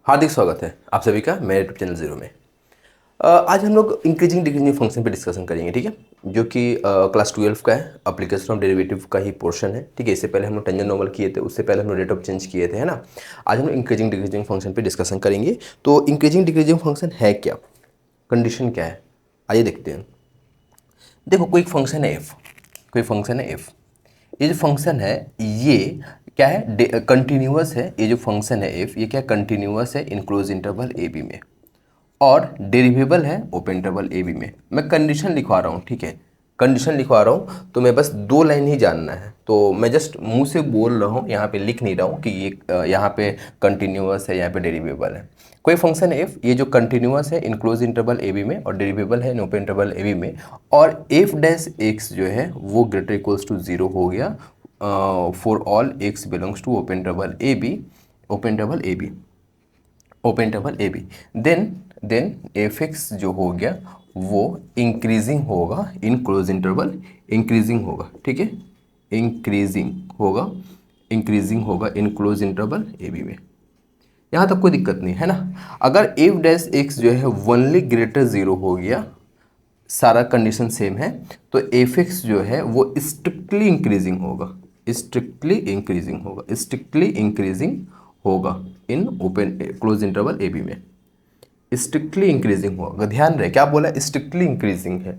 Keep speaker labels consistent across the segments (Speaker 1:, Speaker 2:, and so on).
Speaker 1: हार्दिक स्वागत है आप सभी का मेरे यूट्यूब चैनल जीरो में। आज हम लोग इंक्रीजिंग डिक्रीजिंग फंक्शन पे डिस्कशन करेंगे, ठीक है। जो कि क्लास 12 का है, एप्लीकेशन ऑफ डेरिवेटिव का ही पोर्शन है, ठीक है। इससे पहले हम लोग टेंजेंट नॉर्मल किए थे, उससे पहले हम लोग रेट ऑफ चेंज किए थे, है ना। आज हम लोग इंक्रीजिंग डिक्रीजिंग फंक्शन पे डिस्कशन करेंगे। तो इंक्रीजिंग डिक्रीजिंग फंक्शन है क्या, कंडीशन क्या है, आइए देखते हैं। देखो, कोई फंक्शन है एफ, कोई फंक्शन है एफ। ये जो फंक्शन है ये क्या है, कंटिन्यूअस है। ये जो फंक्शन है एफ, ये क्या कंटिन्यूअस है इनक्लोज इंटरवल ए बी में, और डेरिवेबल है ओपन इंटरवल ए बी में। मैं कंडीशन लिखवा रहा हूँ, ठीक है, कंडीशन लिखवा रहा हूँ। तो मैं बस 2 लाइन ही जानना है, तो मैं जस्ट मुंह से बोल रहा हूँ, यहाँ पे लिख नहीं रहा हूँ कि ये यहाँ पे कंटिन्यूअस है, यहाँ पे डेरिवेबल है। कोई फंक्शन एफ, ये जो कंटिन्यूअस है इनक्लोज इंटरवल ए बी में, और डेरिवेबल है ओपन इंटरवल ए बी में, और एफ डैश एक्स जो है वो ग्रेटर इक्वल्स टू 0 हो गया for all x belongs to open interval a b, open interval a b, open interval a b. Then f x जो हो गया वो इंक्रीजिंग होगा इन क्लोज इंटरवल, इंक्रीजिंग होगा, ठीक है, इंक्रीजिंग होगा, इंक्रीजिंग होगा in close interval a b में। यहाँ तक कोई दिक्कत नहीं है ना। अगर एफ डैश एक्स जो है वनली ग्रेटर 0 हो गया, सारा कंडीशन सेम है, तो एफ एक्स जो है वो स्ट्रिक्टली इंक्रीजिंग होगा, स्ट्रिक्टली इंक्रीजिंग होगा, स्ट्रिक्टली इंक्रीजिंग होगा in open close interval a b में। स्ट्रिक्टली इंक्रीजिंग होगा, ध्यान रहे क्या बोला, स्ट्रिक्टली इंक्रीजिंग है।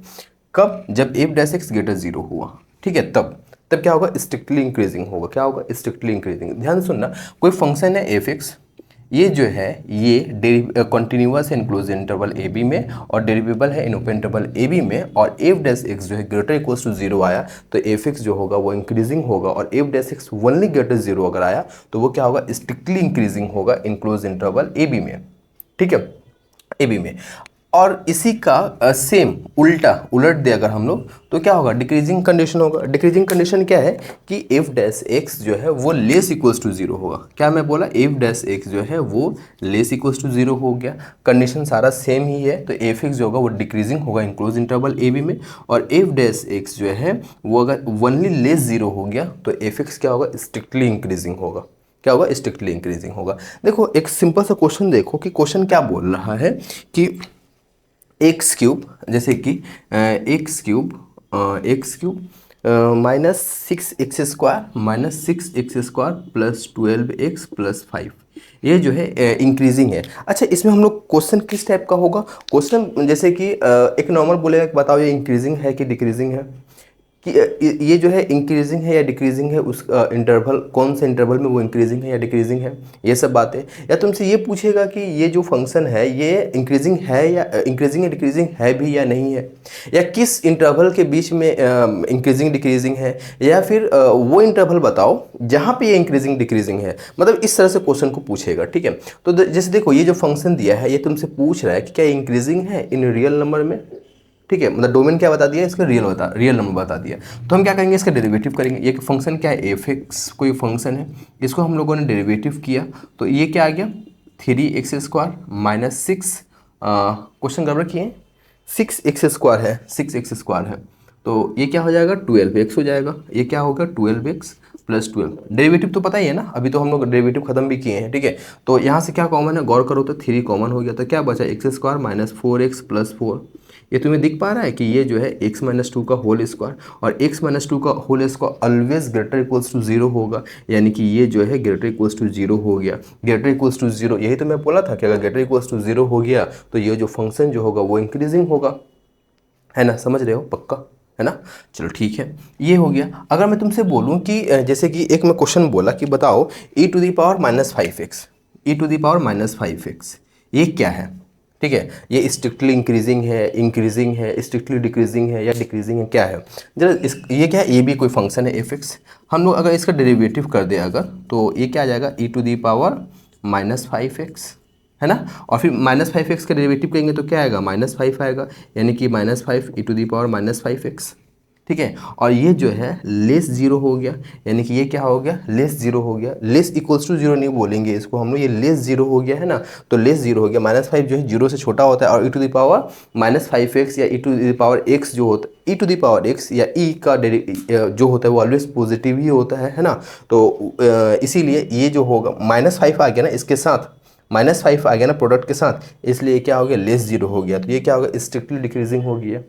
Speaker 1: कब, जब एफ डैश एक्स ग्रेटर 0 हुआ, ठीक है, तब क्या होगा, स्ट्रिक्टली इंक्रीजिंग होगा। क्या होगा, स्ट्रिक्टली इंक्रीजिंग। ध्यान सुनना, कोई फंक्शन है एफ एक्स, ये जो है ये कंटिन्यूअस है इनक्लोज इंटरवल ए बी में, और डेरिवेबल है in open interval a b में, और एफ डैश एक्स जो है ग्रेटर इक्वल्स टू 0 आया, तो एफ एक्स जो होगा वो इंक्रीजिंग होगा, और F dash x only greater 0 अगर आया तो वो क्या होगा, स्ट्रिक्टली इंक्रीजिंग होगा इनक्लोज इंटरवल ए बी में, ठीक है, ए बी में। और इसी का सेम उल्टा उलट दे अगर हम लोग, तो क्या होगा, डिक्रीजिंग कंडीशन होगा। डिक्रीजिंग कंडीशन क्या है कि एफ डैश एक्स जो है वो लेस इक्वल्स टू 0 होगा। क्या मैं बोला, एफ डैश एक्स जो है वो लेस इक्वल्स टू 0 हो गया। कंडीशन सारा सेम ही है, तो एफ एक्स जो होगा वो डिक्रीजिंग होगा इंक्लोज इंटरवल ए बी में, और एफ डैश एक्स जो है वो अगर वनली लेस 0 हो गया तो एफ एक्स क्या होगा, स्ट्रिक्टली इंक्रीजिंग होगा। क्या होगा, स्ट्रिक्टली इंक्रीजिंग होगा। देखो एक सिंपल सा क्वेश्चन देखो कि क्वेश्चन क्या बोल रहा है कि एक्स क्यूब, जैसे कि x cube minus 6x² plus 12x+5, ये जो है इंक्रीजिंग है। अच्छा, इसमें हम लोग क्वेश्चन किस टाइप का होगा, क्वेश्चन जैसे कि एक नॉर्मल बोलेगा कि बताओ ये इंक्रीजिंग है कि डिक्रीजिंग है, कि ये जो है इंक्रीजिंग है या डिक्रीजिंग है, उस इंटरवल कौन से इंटरवल में वो इंक्रीजिंग है या डिक्रीजिंग है, ये सब बातें। या तुमसे ये पूछेगा कि ये जो फंक्शन है ये इंक्रीजिंग है या इंक्रीजिंग या डिक्रीजिंग है भी या नहीं है, या किस इंटरवल के बीच में इंक्रीजिंग डिक्रीजिंग है, या फिर वो इंटरवल बताओ जहाँ पे ये इंक्रीजिंग डिक्रीजिंग है। मतलब इस तरह से क्वेश्चन को पूछेगा, ठीक है। तो जैसे देखो ये जो फंक्शन दिया है ये तुमसे पूछ रहा है कि क्या इंक्रीजिंग है इन रियल नंबर में, ठीक है, मतलब डोमेन क्या बता दिया इसका, रियल नंबर बता दिया। तो हम क्या करेंगे, इसका डेरिवेटिव करेंगे। ये फंक्शन क्या है, एफ एक्स कोई फंक्शन है, इसको हम लोगों ने डेरिवेटिव किया तो ये क्या आ गया, 3x² माइनस 6, क्वेश्चन गड़बड़ किए, 6x² है, 6x² है, तो ये क्या हो जाएगा, 12x हो जाएगा। ये क्या होगा, 12x+12। डेरिवेटिव तो पता ही है ना, अभी तो हम लोग डेरिवेटिव खत्म भी किए हैं, ठीक है। तो यहाँ से क्या कॉमन है, गौर करो तो 3 कॉमन हो गया, तो क्या बचा, x² माइनस 4x+4। ये तुम्हें दिख पा रहा है कि ये जो है x-2 का होल स्क्वायर, और x-2 का whole square always greater equals to 0 होगा, यानी कि ये जो है ग्रेटर इक्वल्स टू 0 हो गया। ग्रेटर इक्वल्स टू 0, यही तो मैं बोला था कि अगर ग्रेटर इक्वल्स टू 0 हो गया तो ये जो फंक्शन जो होगा वो इंक्रीजिंग होगा, है ना, समझ रहे हो पक्का, है ना। चलो ठीक है, ये हो गया। अगर मैं तुमसे बोलूं कि जैसे कि एक मैं क्वेश्चन बोला कि बताओ e⁻⁻5x, e⁻⁻5x ये क्या है, ठीक है, ये स्ट्रिक्टली इंक्रीजिंग है, स्ट्रिक्टली डिक्रीजिंग है, या डिक्रीजिंग है, क्या है जरा इस, ये क्या है, ये भी कोई फंक्शन है एफ एक्स। हम लोग अगर इसका डेरिवेटिव कर दें अगर, तो ये क्या आ जाएगा, e⁻⁻5x, है ना। और फिर -5x का डेरिवेटिव करेंगे तो क्या आएगा, -5 आएगा, यानी कि -5 e⁻⁻5x, ठीक है। और ये जो है लेस 0 हो गया, यानी कि ये क्या हो गया, लेस 0 हो गया। लेस इक्वल्स टू 0 नहीं बोलेंगे इसको हम लोग, ये लेस 0 हो गया, है ना। तो लेस 0 हो गया, -5 जो है 0 से छोटा होता है, और e⁻⁻5x या e⁻x जो होता है, e⁻x या e का जो होता है वो ऑलवेज पॉजिटिव ही होता है ना। तो इसीलिए ये जो होगा -5 आ गया ना इसके साथ, -5 आ गया ना प्रोडक्ट के साथ, इसलिए क्या हो गया, लेस जीरो हो गया। तो ये क्या होगा, स्ट्रिक्टली डिक्रीजिंग हो गया।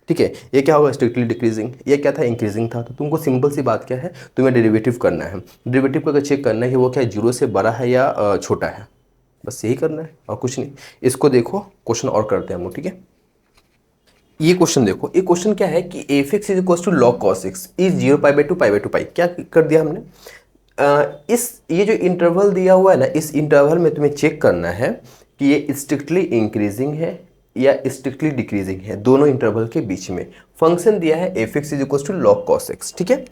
Speaker 1: ठीक है, ये क्या होगा, स्ट्रिक्टली डिक्रीजिंग। ये क्या था, इंक्रीजिंग था। तो तुमको सिंपल सी बात क्या है, तुम्हें डेरिवेटिव करना है। डेरिवेटिव को अगर चेक करना है कि वो क्या है, जीरो से बड़ा है या छोटा है, बस यही करना है और कुछ नहीं। इसको देखो, क्वेश्चन और करते हैं हम लोग। ठीक है, ये क्वेश्चन देखो, ये क्वेश्चन क्या है कि f x is equal to log cos x is 0 पाई/2 क्या कर दिया हमने, इस ये जो इंटरवल दिया हुआ है ना, इस इंटरवल में तुम्हें चेक करना है कि ये स्ट्रिक्टली इंक्रीजिंग है या स्ट्रिक्टली डिक्रीजिंग है, दोनों इंटरवल के बीच में। फंक्शन दिया है f x is equal to log cos x. ठीक है,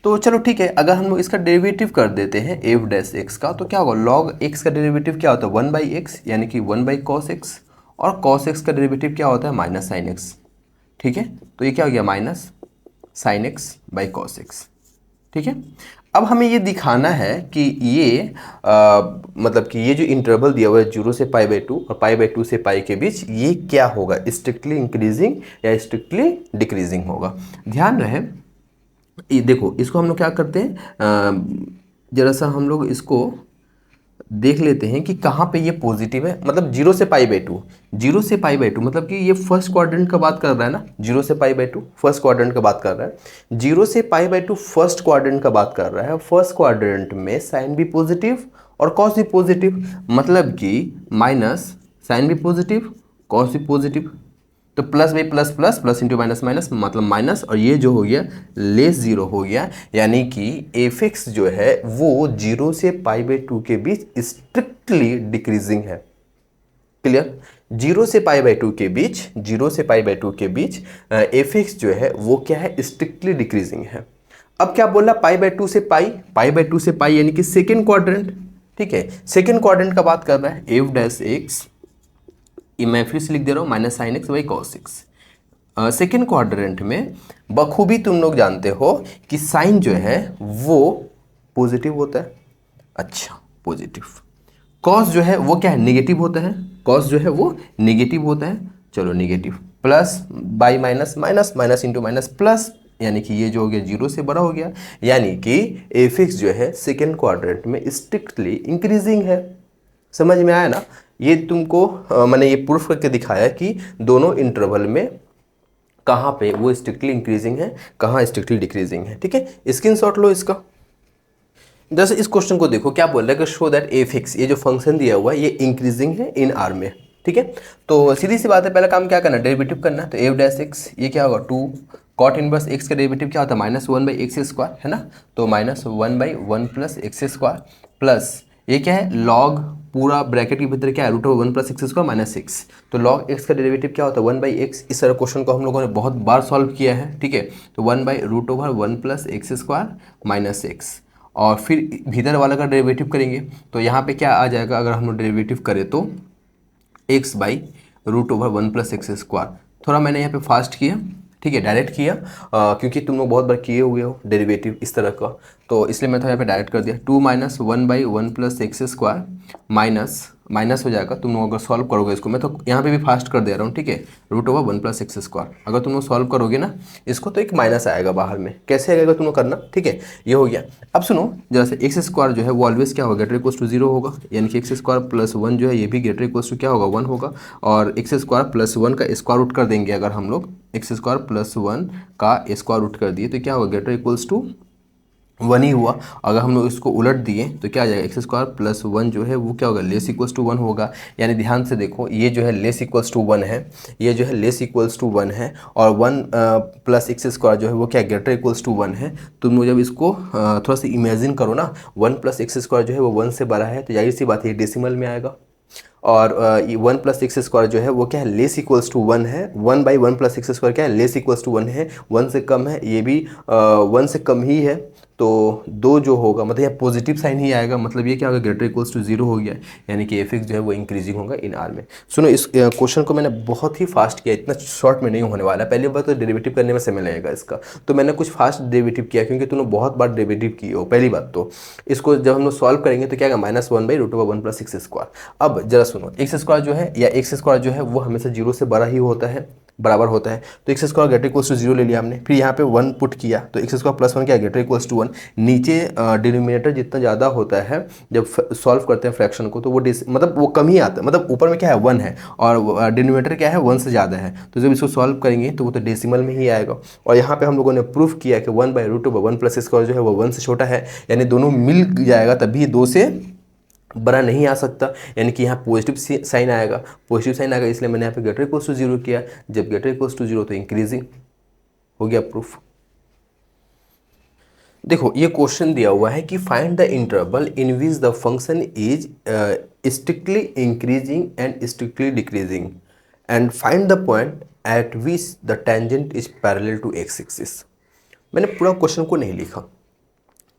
Speaker 1: तो चलो ठीक है, अगर हम लोग इसका डेरिवेटिव कर देते हैं एफ डैश एक्स का, तो क्या होगा, लॉग एक्स का डेरिवेटिव क्या होता है, 1/x यानी कि 1/cos x, और cos x का डेरिवेटिव क्या होता है, माइनस साइन एक्स। ठीक है, तो ये क्या हो गया, minus sine x by cos x. ठीक है, अब हमें ये दिखाना है कि ये मतलब कि ये जो इंटरवल दिया हुआ है 0 से π/2 और π/2 से पाई के बीच, ये क्या होगा, स्ट्रिक्टली इंक्रीजिंग या स्ट्रिक्टली डिक्रीजिंग होगा। ध्यान रहे, ये देखो, इसको हम लोग क्या करते हैं, जरा सा हम लोग इसको देख लेते हैं कि कहाँ पे ये पॉजिटिव है। मतलब 0 से π/2, 0 से π/2 मतलब कि ये फर्स्ट क्वाड्रेंट का बात कर रहा है ना, 0 से π/2 फर्स्ट क्वाड्रेंट का बात कर रहा है। 0 से π/2 फर्स्ट क्वाड्रेंट का बात कर रहा है। फर्स्ट क्वाड्रेंट में साइन भी पॉजिटिव और कॉस भी पॉजिटिव, मतलब कि माइनस साइन भी पॉजिटिव, कॉस भी पॉजिटिव। तो plus by plus plus, plus into minus minus, मतलब माइनस, और ये जो हो गया लेस जीरो हो गया, यानी कि एफ एक्स जो है वो 0 से π/2 के बीच स्ट्रिक्टली डिक्रीजिंग है। क्लियर, 0 से π/2 के बीच, 0 से π/2 के बीच एफ एक्स जो है वो क्या है, स्ट्रिक्टली डिक्रीजिंग है। अब क्या बोला, π/2 से π/2 से पाई यानी कि सेकेंड क्वाड्रेंट। ठीक है, सेकेंड क्वाड्रेंट का बात कर रहा है, एफ डैश एक्स, मैं फिर से लिख दे रहा हूँ, minus sine x by cos x. Second quadrant में बखूबी तुम लोग जानते हो कि साइन जो है वो पॉजिटिव होता है। अच्छा, पॉजिटिव। कॉस जो है वो क्या है, नेगेटिव होता है। कॉस जो है वो नेगेटिव होता है। चलो, negative plus by minus, minus minus into minus plus, यानी कि ये जो हो गया 0 से बड़ा हो गया, यानी कि एफ एक्स जो है सेकेंड क्वाड्रेंट में स्ट्रिक्टली इंक्रीजिंग है। समझ में आया ना, ये तुमको मैंने ये प्रूफ करके दिखाया कि दोनों इंटरवल में कहाँ पे वो स्ट्रिक्टली इंक्रीजिंग है, कहाँ स्ट्रिक्टली डिक्रीजिंग है। ठीक है, स्क्रीनशॉट लो इसका। जैसे इस क्वेश्चन को देखो, क्या बोल रहा है कि शो दैट एफ एक्स, ये जो फंक्शन दिया हुआ है ये इंक्रीजिंग है इन आर में। ठीक है, तो सीधी सी बात है, पहला काम क्या करना, डेरिवेटिव करना। तो एफ डैश एक्स, ये क्या होगा, 2 कॉट इनवर्स एक्स का डेरिवेटिव क्या होता है, -1/x² है ना, तो -1/1 + x² प्लस ये क्या है, लॉग पूरा ब्रैकेट के भीतर क्या है, √1 + x² - 6। तो लॉग एक्स का डेरिवेटिव क्या होता है, 1/x। इस तरह क्वेश्चन को हम लोगों ने बहुत बार सॉल्व किया है। ठीक है, तो 1/√1 + x² - 6, और फिर भीतर वाला का डेरिवेटिव करेंगे। तो यहाँ पे क्या आ जाएगा, अगर हम लोग डेरिवेटिव करें तो x/√1 + x²। थोड़ा मैंने यहाँ पे फास्ट किया, ठीक है, डायरेक्ट किया, क्योंकि तुम लोग बहुत बार किए हुए हो डेरिवेटिव इस तरह का, तो इसलिए मैं तो यहाँ पे डायरेक्ट कर दिया। 2 - 1/1 + x² माइनस माइनस हो जाएगा। तुम लोग अगर सॉल्व करोगे इसको, मैं तो यहाँ पे भी फास्ट कर दे रहा हूँ। ठीक है, √1 + x², अगर तुम लोग सॉल्व करोगे ना इसको, तो एक माइनस आएगा बाहर में। कैसे आएगा तुम लोग करना। ठीक है, ये हो गया। अब सुनो, जैसे x² जो है वो ऑलवेज क्या होगा, > 0 होगा, यानी कि x² + 1 जो है ये भी > क्या होगा, 1 होगा। और x² + 1 का स्क्वायर रूट कर देंगे, अगर हम लोग x² + 1 का स्क्वायर रूट कर दिए तो क्या होगा, > 1 ही हुआ। अगर हम लोग इसको उलट दिए तो क्या आ जाएगा, x² + 1 जो है वो क्या होगा, <= 1 होगा। यानी ध्यान से देखो, ये जो है <= 1 है, ये जो है <= 1 है, और 1 + x² जो है वो क्या, > 1 है। तुम लोग जब इसको थोड़ा सा इमेजिन करो ना, 1 + x² जो है वो 1 से बड़ा है, तो जाहिर सी बात है डेसिमल में आएगा। और 1 + x² जो है वो क्या है, <= 1 है। 1/1 + x² क्या है, <= 1 है, 1 से कम है, ये भी 1 से कम ही है। तो 2 जो होगा, मतलब यह पॉजिटिव साइन ही आएगा, मतलब ये क्या होगा, > 0 हो गया, यानी कि एफ एक्स जो है वो इंक्रीजिंग होगा इन आर में। सुनो, इस क्वेश्चन को मैंने बहुत ही फास्ट किया, इतना शॉर्ट में नहीं होने वाला। पहली बार तो डेरिवेटिव करने में समय लगेगा इसका, तो मैंने कुछ फास्ट डेरिवेटिव किया, क्योंकि तुमने बहुत बार डेरिवेटिव किए हो। पहली बात तो इसको जब हम लोग सॉल्व करेंगे तो क्या आएगा, -1/√1 + x²। अब जरा सुनो, x² जो है या x² जो है वो हमेशा 0 से बड़ा ही होता है। बराबर होता है। तो x square greater equals to 0 ले लिया हमने, फिर यहाँ पे 1 पुट किया तो एक्स स्क्वायर प्लस 1 क्या ग्रेटर इक्वल्स टू 1। नीचे डिनोमिनेटर जितना ज़्यादा होता है जब सॉल्व करते हैं फ्रैक्शन को तो वो मतलब वो कम ही आता है, मतलब ऊपर में क्या है 1 है और डिनोमिनेटर क्या है 1 से ज़्यादा है, तो जब इसको सॉल्व करेंगे तो वो तो डेसिमल में ही आएगा। और यहाँ पे हम लोगों ने प्रूफ किया कि 1/√1 प्लस स्क्वायर जो है वो 1 से छोटा है, यानी दोनों मिल जाएगा तभी 2 से बड़ा नहीं आ सकता, यानी कि यहाँ पॉजिटिव साइन आएगा। पॉजिटिव साइन आएगा इसलिए मैंने यहाँ पे ग्रेटर इक्वल्स टू 0 किया। जब ग्रेटर इक्वल्स टू 0 तो इंक्रीजिंग हो गया प्रूफ। देखो ये क्वेश्चन दिया हुआ है कि find the interval in which the function is strictly increasing and strictly decreasing and find the point at which the tangent is parallel to x axis. मैंने पूरा क्वेश्चन को नहीं लिखा।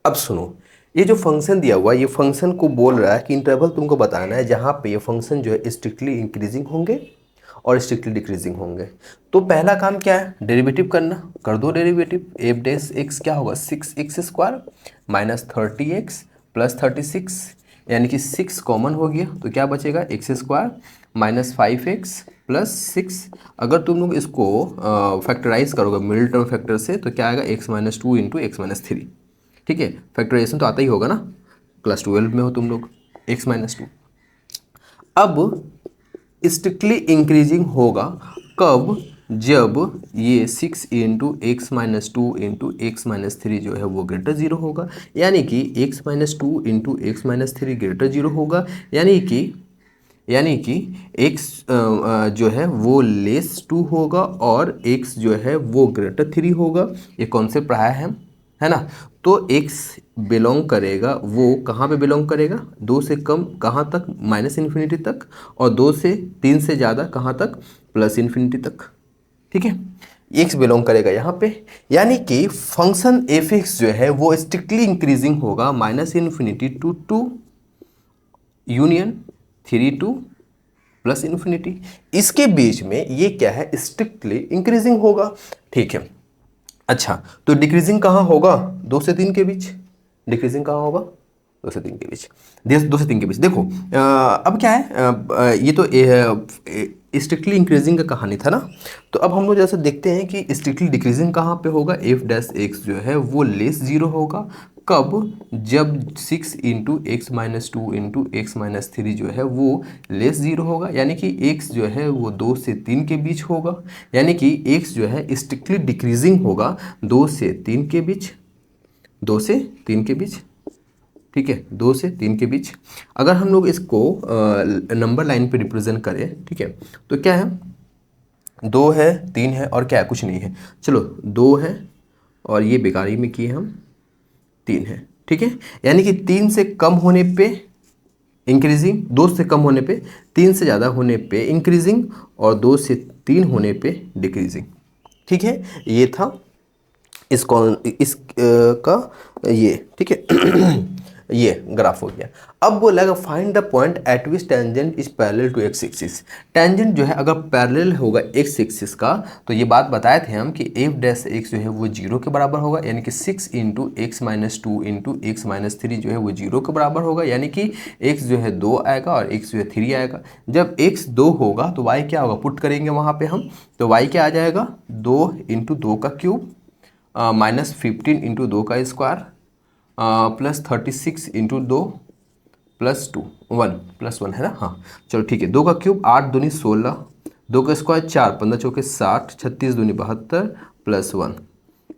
Speaker 1: अब सुनो, ये जो फंक्शन दिया हुआ है ये फंक्शन को बोल रहा है कि इंटरवल तुमको बताना है जहाँ पे ये फंक्शन जो है स्ट्रिक्टली इंक्रीजिंग होंगे और स्ट्रिक्टली डिक्रीजिंग होंगे। तो पहला काम क्या है, डेरिवेटिव करना। कर दो डेरिवेटिव। एफ डैश एक्स क्या होगा 6x² माइनस 30x प्लस 36, यानी कि 6 कॉमन हो गया तो क्या बचेगा x² माइनस 5x प्लस 6। अगर तुम लोग इसको फैक्टराइज करोगे मिडिल टर्म फैक्टर से तो क्या आएगा x-2 इंटू x-3। ठीक है, फैक्टराइजेशन तो आता ही होगा ना, क्लास 12 में हो तुम लोग। x-2 अब स्ट्रिक्टली इंक्रीजिंग होगा कब, जब ये 6 इंटू x-2 इंटू x-3 जो है वो ग्रेटर 0 होगा, यानी कि x-2 इंटू x-3 ग्रेटर 0 होगा, यानी कि x जो है वो लेस 2 होगा और x जो है वो ग्रेटर 3 होगा। ये कॉन्सेप्ट पढ़ाया है हम, है ना। तो x बिलोंग करेगा, वो कहाँ पे बिलोंग करेगा, 2 से कम कहाँ तक, -इन्फिनिटी तक, और 2 से 3 से ज़्यादा कहाँ तक, +इन्फिनिटी तक। ठीक है, x बिलोंग करेगा यहाँ पे, यानी कि फंक्शन f(x) जो है वो स्ट्रिक्टली इंक्रीजिंग होगा -infinity to 2 union 3 to +infinity. इसके बीच में ये क्या है, स्ट्रिक्टली इंक्रीजिंग होगा। ठीक है, अच्छा तो डिक्रीजिंग कहाँ होगा, 2 से 3 के बीच। डिक्रीजिंग कहाँ होगा, 2 से 3 के बीच। 2 से 3 के बीच। देखो अब क्या है, ये तो स्ट्रिक्टली इंक्रीजिंग का कहानी था ना। तो अब हम लोग जैसे देखते हैं कि स्ट्रिक्टली डिक्रीजिंग कहाँ पे होगा, एफ डैश एक्स जो है वो लेस 0 होगा। कब, जब 6 इंटू x-2 इंटू x-3 जो है वो लेस 0 होगा, यानी कि x जो है वो 2 से 3 के बीच होगा, यानी कि x जो है स्ट्रिक्टली डिक्रीजिंग होगा 2 से 3 के बीच। 2 से 3 के बीच, ठीक है, 2 से 3 के बीच। अगर हम लोग इसको नंबर लाइन पे रिप्रेजेंट करें, ठीक है, तो क्या है, 2 है 3 है और क्या है, कुछ नहीं है। चलो 2 है और ये बेकारी में किए हम 3 है। ठीक है, यानी कि 3 से कम होने पे इंक्रीजिंग, 2 से कम होने पे, 3 से ज़्यादा होने पे इंक्रीजिंग और 2 से 3 होने पे डिक्रीजिंग। ठीक है, ये था इस का ये, ठीक है ये ग्राफ हो गया। अब बोला find the point at which tangent is parallel to x axis. Tangent जो है अगर पैरेलल होगा एक्स एक्सिस का तो ये बात बताए थे हम कि एफ डैश एक्स जो है वो 0 के बराबर होगा, यानी कि 6 इंटू x-2 इंटू x-3 जो है वो 0 के बराबर होगा, यानी कि x जो है 2 आएगा और x जो है 3 आएगा। जब x 2 होगा तो y क्या होगा, पुट करेंगे वहाँ पे हम, तो y क्या आ जाएगा, 2 इंटू 2 का क्यूब -15 इंटू 2 का स्क्वायर प्लस 36 इंटू 2 +2 1 +1 है ना। हाँ चलो ठीक है, 2 का क्यूब 8 दूनी 16, 2 का स्क्वायर 4, 15 चौके 60, 36 दूनी 72 +1,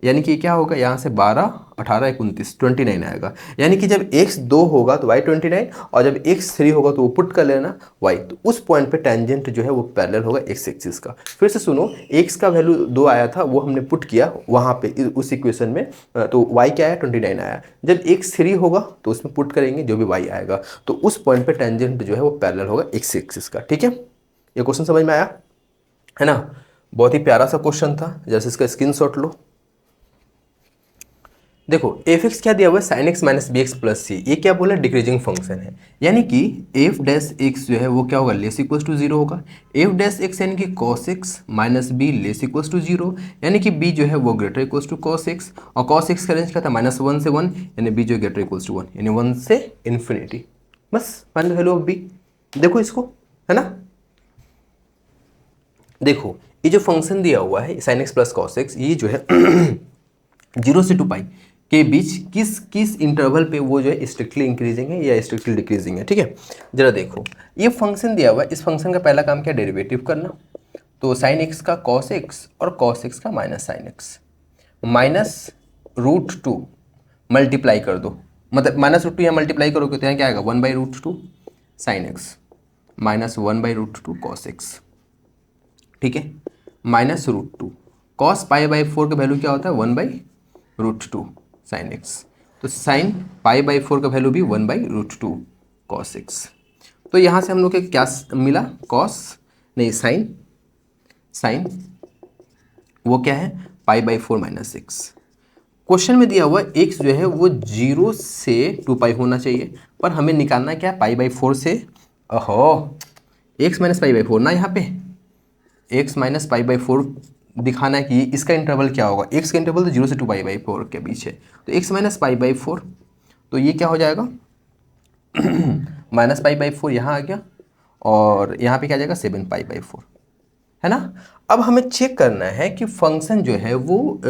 Speaker 1: यानी कि क्या होगा, यहाँ से 12 18 29 29 आएगा। यानी कि जब x 2 होगा तो y 29 और जब x 3 होगा तो वो पुट कर लेना y। तो उस पॉइंट पे टेंजेंट जो है वो पैरेलल होगा x एक्सिस का। फिर से सुनो, x का वैल्यू 2 आया था वो हमने पुट किया वहाँ पे उस इक्वेशन में, तो y क्या आया 29 आया। जब x 3 होगा तो उसमें पुट करेंगे जो भी y आएगा, तो उस पॉइंट पे टेंजेंट जो है वो पैरेलल होगा x एक्सिस का। ठीक है, ये क्वेश्चन समझ में आया है ना। बहुत ही प्यारा सा क्वेश्चन था, जैसे इसका स्क्रीनशॉट लो। देखो एफ एक्स क्या दिया हुआ है, sine x minus B X plus C, ये क्या बोला, डिक्रीजिंग फंक्शन है, यानी कि एफ डैश एक्स जो है वो क्या होगा, लेस इक्वल्स टू 0 होगा। एफ डैश एक्स यानी कि cos x minus b less equals to 0, यानी कि बी जो है वो greater equals to cos x, और कॉस एक्स का रेंज क्या था, -1 से 1, यानी बी जो ग्रेटर इक्वल्स टू 1, यानी 1 से इन्फिनिटी। बस find the value of b. देखो इसको, है ना। देखो ये जो फंक्शन दिया हुआ है sine x plus cos x, ये जो है 0 से 2 पाई के बीच किस किस इंटरवल पे वो जो है स्ट्रिक्टली इंक्रीजिंग है या स्ट्रिक्टली डिक्रीजिंग है, ठीक है। जरा देखो, ये फंक्शन दिया हुआ है, इस फंक्शन का पहला काम क्या, डेरिवेटिव करना। तो साइन एक्स का कॉस एक्स और कॉस एक्स का minus sine x, minus root two multiply कर दो, मतलब माइनस रूट टू यहाँ मल्टीप्लाई करोगे तो यहाँ क्या आएगा, 1/√2 sine x minus 1/√2 cos x, ठीक है, माइनस √2 कॉस π/4 का वैल्यू क्या होता है, 1/√2 साइन एक्स। तो साइन π/4 का वैल्यू भी 1/√2 कॉस एक्स। तो यहाँ से हम लोग को क्या मिला, कॉस नहीं साइन वो क्या है, π/4 माइनस एक्स। क्वेश्चन में दिया हुआ x जो है वो 0 से 2 पाई होना चाहिए, पर हमें निकालना क्या है, π/4 से, ओहो x माइनस π/4 ना, यहाँ पे x माइनस π/4 दिखाना है कि इसका इंटरवल क्या होगा, x का इंटरवल तो 0 से 2 π/4 के बीच है, तो x माइनस π/4, तो ये क्या हो जाएगा माइनस π/4 यहाँ आ गया, और यहाँ पे क्या आ जाएगा 7 π/4, है ना। अब हमें चेक करना है कि फंक्शन जो है वो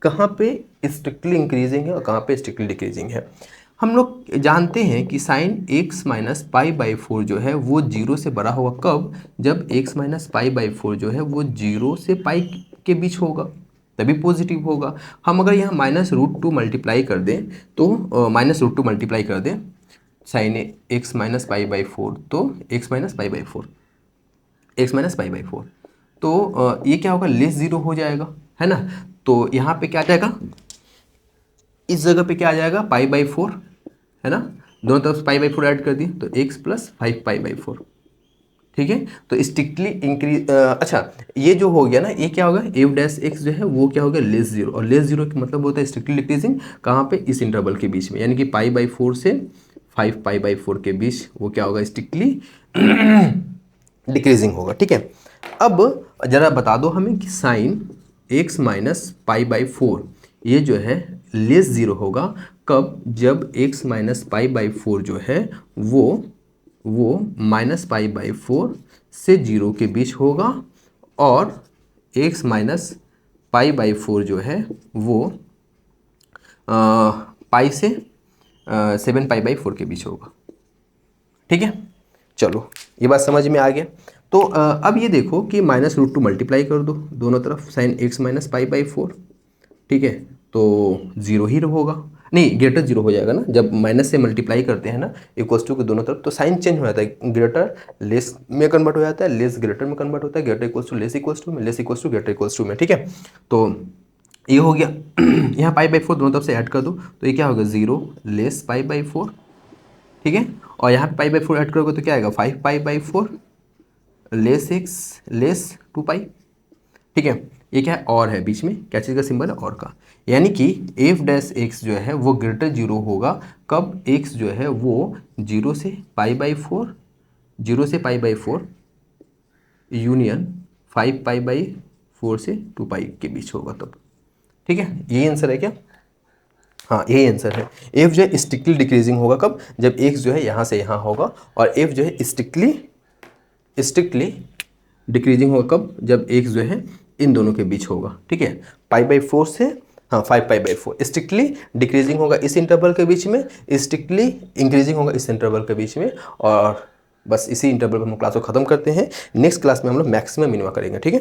Speaker 1: कहाँ पे स्ट्रिक्टली इंक्रीजिंग है और कहाँ पे स्ट्रिक्टली डिक्रीजिंग है। हम लोग जानते हैं कि साइन x माइनस π/4 जो है वो 0 से बड़ा होगा, कब, जब x माइनस π/4 जो है वो 0 से पाई के बीच होगा, तभी पॉजिटिव होगा। हम अगर यहाँ -√2 मल्टीप्लाई कर दें, तो -√2 मल्टीप्लाई कर दें साइन x माइनस π/4, तो x माइनस π/4 तो ये क्या होगा, लेस 0 हो जाएगा, है ना। तो यहाँ पे क्या आ जाएगा, इस जगह पे क्या आ जाएगा, π/4, है ना, दोनों तरफ π/4 ऐड कर दिए तो x प्लस 5 π/4, ठीक है। तो स्ट्रिक्टली इंक्रीज, अच्छा ये जो हो गया ना, ये क्या होगा, f' जो है वो क्या होगा, लेस 0, और लेस 0 का मतलब होता है स्ट्रिक्टली डिक्रीजिंग, कहाँ पे, इस इंटरवल के बीच में, यानी कि π/4 से 5 π/4 के बीच वो क्या होगा, स्ट्रिक्टली डिक्रीजिंग होगा, ठीक है। अब जरा बता दो हमें कि साइन x माइनस π/4 ये जो है लेस 0 होगा, कब, जब x माइनस π/4 जो है वो माइनस π/4 से 0 के बीच होगा, और x माइनस π/4 जो है वो पाई से 7 π/4 के बीच होगा, ठीक है। चलो ये बात समझ में आ गया। तो अब ये देखो कि -√2 मल्टीप्लाई कर दो दोनों तरफ, साइन x माइनस π/4, ठीक है, तो 0 ही होगा, नहीं ग्रेटर 0 हो जाएगा ना, जब माइनस से मल्टीप्लाई करते हैं ना इक्वल्स टू के दोनों तरफ, तो साइन चेंज हो जाता है, ग्रेटर लेस में कन्वर्ट हो जाता है, लेस ग्रेटर में कन्वर्ट होता है, greater equals to less equals to में, less equals to greater equals to में, ठीक है। तो ये हो गया यहाँ π/4 दोनों तरफ से ऐड कर दो, तो ये क्या होगा, 0 लेस π/4, ठीक है, और यहाँ पे π/4 ऐड करोगे तो क्या आएगा, 5 π/4 लेस x लेस 2 पाई, ठीक है। ये क्या है, और है बीच में, क्या चीज़ का सिंबल है, और का, यानी कि f' जो है वो ग्रेटर 0 होगा, कब, x जो है वो 0 से π/4 यूनियन 5 π/4 से 2 पाई के बीच होगा तब, ठीक है। यही आंसर है क्या, हाँ यही आंसर है। f जो है स्ट्रिक्टली डिक्रीजिंग होगा कब, जब x जो है यहाँ से यहाँ होगा, और f जो है स्ट्रिक्टली डिक्रीजिंग होगा कब, जब x जो है इन दोनों के बीच होगा, ठीक है। π/4 से, हाँ 5 π/4 स्ट्रिक्टली डिक्रीजिंग होगा इस इंटरवल के बीच में, स्ट्रिक्टली इंक्रीजिंग होगा इस इंटरवल के बीच में, और बस इसी इंटरवल पर हम क्लास को ख़त्म करते हैं। नेक्स्ट क्लास में हम लोग मैक्सिमम मिनिमा करेंगे, ठीक है।